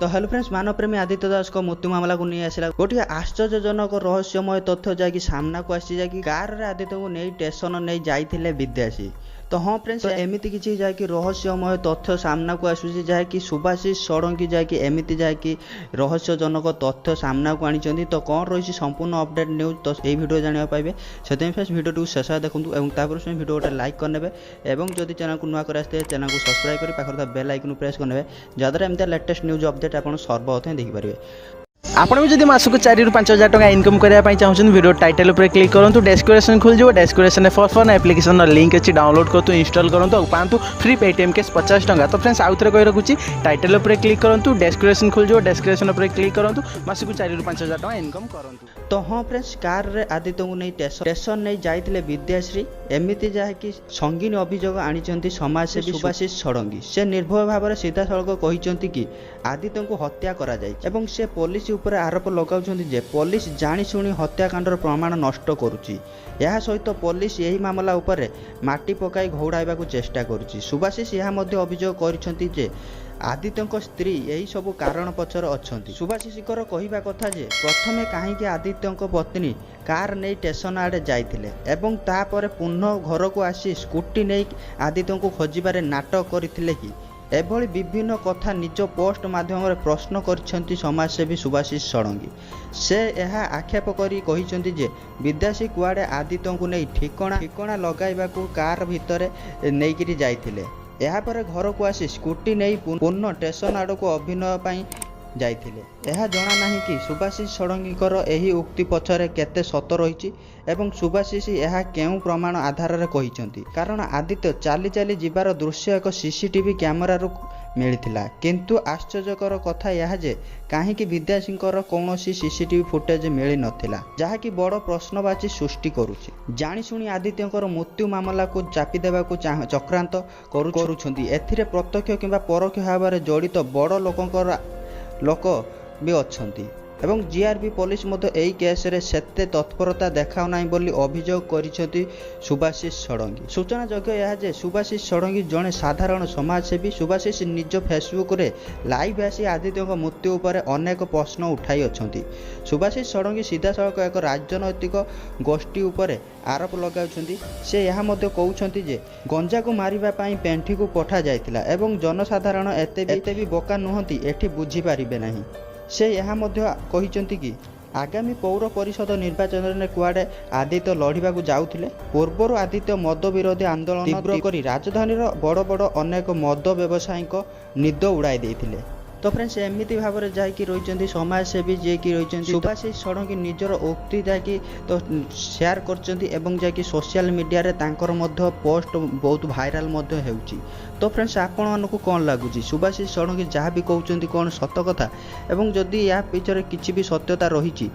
तो hello friends, मानवप्रेमी Aditya दास को मृत्यु मामला को नहीं आसला गोटे आश्चर्यजनक रहस्यमय तथ्य जैकि सामना को आसी कार रे आदित्य को नहीं स्टेशन नहीं जाइथिले विद्यासी। तो हाँ फ्रेंड्स, तो एमती किसी जैकि रहस्यमय तथ्य सामना को आसूसी जैकि सुभाषिष षडंगी जैकि एमती जैकि रहस्यजनक तथ्य सामना को आनी। तो कौन रही संपूर्ण अपडेट न्यूज तो यही वीडियो जानवा पाइबे। से फ्रेंड्स वीडियो शेष देखूँ और वीडियो गोटे लाइक करने और जदि चैनल को नुआ कर चैनल को सब्सक्राइब कर पाखर बेल आइकन प्रेस करने जहाँद्वारा एमती लेटेस्ट न्यूज अपडेट आप सर्वप्रथम देखिपारे। आपण भी जब मासक 4 ରୁ 5,000 टका इनकम करने चाहते वीडियो टाइटल पर क्लिक करूँ, डेस्क्रिप्शन खुल जाओ। डेस्क्रिप्शन फॉर एप्लिकेशन लिंक अच्छी डाउनलोड करूँ, इंस्टॉल करूँ और पाँच फ्री पेटीएम कैश 50 टका। तो फ्रेंड्स आउ थे कही रखुच्छी टाइटल पर क्लिक करूँ, डेस्क्रिप्शन खुल जाओ। डेस्क्रिप्शन पर क्लिक करूँ, मासक 4 ରୁ 5,000 टका इनकम करूँ। तो हाँ फ्रेंड्स, कार रे आदित्य को नहीं स्टेशन नहीं जाइथिले विद्याश्री एमती जहाँकि संगीन अभियोग आनी समाजसेवी सुभाषिष षडंगी। से निर्भय भाव में सीधा सड़क कहते कि आदित्य को हत्या करा जाए एवं से पुलिस उपर आरोप लगाउछन्ति जे पुलिस जानी शुणी हत्याकांडर प्रमाण नष्ट करुच्ची। यह सहित पुलिस यही मामला उपरे माटी पकाई घौड़ाइबाकू चेष्टा करुच्ची। सुभाषिष यह मध्य अभियोग करिसेंति जे आदित्य स्त्री यही सब कारण पछर अछंती। सुभाषिषकर कहवा कथा जे प्रथमे कहीं आदित्य पत्नी कार नहीं स्टेशन आड़े जाइथिले एवं तापर पुनः घर को आसी स्कूटी नहीं आदित्य को खोजिबारे नाटक करथिले कि एभली विभिन्न कथा निज पोस्ट माध्यम प्रश्न कर समाजसेवी सुभाषिष षडंगी। से यह आक्षेप करी कहिसेंति जे विद्यासी कुआडे आदित्य को नहीं ठिकणा लगाइबाकू कार भितर नेइकिरी जाइथिले। यहाँ पर घर को आसी स्कूटी नहीं पुनः स्टेशन आड़ को अभिनय पाई जाइथिले। यह जना नहीं कि सुभाषिष षडंगीकर यही उक्ति पछरे केते सत रही एवं सुभाषिष यह केउ प्रमाण आधार रे कहिसेंति। कारण आदित्य चाली चाली जीवार दृश्य एक सीसीटीवी कैमेरा मिलता, किंतु आश्चर्यकर कथा यह जे कहीं विद्यासींकर कौनसी सीसीटीवी फुटेज मिल नथिला, जहाँकि बड़ प्रश्नवाची सृष्टि करुछि। जाणीशुणी आदित्यंकर मृत्यु मामला को चापी देबाकू चक्रांत करुछन्ति। एथिरे प्रत्यक्ष किंबा परोक्ष भाव में जड़ित बड़ लोक भी अच्छी एवं जीआरपी पुलिस मध्य यही केस रे सेते तत्परता देखाउ नाही बोली अभियोग करिसेंति सुभाषिष षडंगी। सूचनायोग्य यह जे सुभाषिष षडंगी जड़े साधारण समाजसेवी। सुभाषिष निज फेसबुक रे लाइव आसी आदित्य मृत्यु उपर अनेक प्रश्न उठाई अछंती। सुभाषिष षडंगी सीधा सड़क एक राजनैतिक गोष्ठी उपर आरोप लगाउछंती। से यह मध्य कहउछंती जे गंजा को मारिबा पई पेंठी को पठा जाइतिला एवं जनसाधारण एते भी बोका नुहंती एठी बुझी पारिबे नाही। से यह कहते कि आगामी पौर परिषद निर्वाचन में कुआडे आदित्य लड़ाक जाऊे। पूर्वर आदित्य मद विरोधी आंदोलन तीव्र कर राजधानी बड़ बड़ अनेक मद व्यवसायी निद उड़ाई देते। तो फ्रेंड्स एमती भाव में जैकि रही समाजसेवी जी कि रही सुभाषिष षडंगी निजर उक्ति जैकि तो शेयर कर सोशल मीडिया रे तांकर मध्य पोस्ट बहुत भाइराल होउची। तो फ्रेंड्स आपण मानकु कौन लगुच सुभाषिष षडंगी जहाँ भी कहते कौन सत कथा एवं जदि या पिछरे किसी भी सत्यता रही